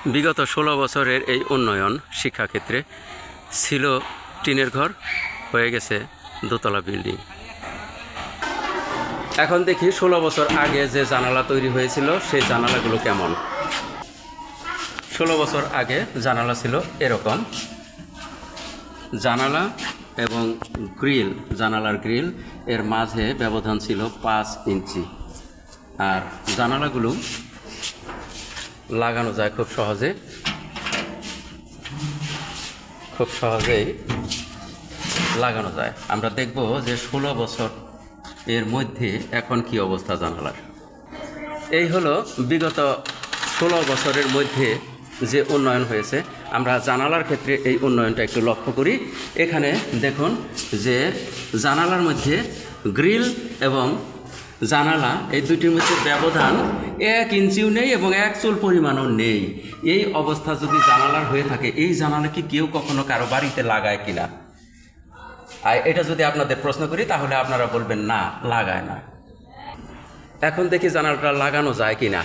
বিগত 16 বছরের এই উন্নয়ন শিক্ষাক্ষেত্রে ছিল টিনের ঘর, হয়ে গেছে দোতলা বিল্ডিং। এখন দেখি 16 বছর আগে যে জানালা তৈরি হয়েছিল সেই জানালাগুলো কেমন। 16 বছর আগে জানালা ছিল এরকম, জানালা এবং গ্রিল, জানালার গ্রিল এর মাঝে ব্যবধান ছিল 5 ইঞ্চি। আর জানালাগুলো লাগানো যায় খুব সহজেই লাগানো যায়। আমরা দেখব যে 16 বছর এর মধ্যে এখন কি অবস্থা জানালার। এই হলো বিগত 16 বছরের মধ্যে যে উন্নয়ন হয়েছে। আমরা জানালার ক্ষেত্রে এই উন্নয়নটা একটু লক্ষ্য করি। এখানে দেখুন যে জানালার মধ্যে গ্রিল এবং জানালা এই দুটির মধ্যে ব্যবধান 1 ইঞ্চিও নেই এবং 1 চুল পরিমাণও নেই। এই অবস্থা যদি জানালার হয়ে থাকে, এই জানালা কি কেউ কখনো কারো বাড়িতে লাগায় কিনা? আর এটা যদি আপনাদের প্রশ্ন করি তাহলে আপনারা বলবেন না, লাগায় না। এখন দেখি জানালাটা লাগানো যায় কিনা।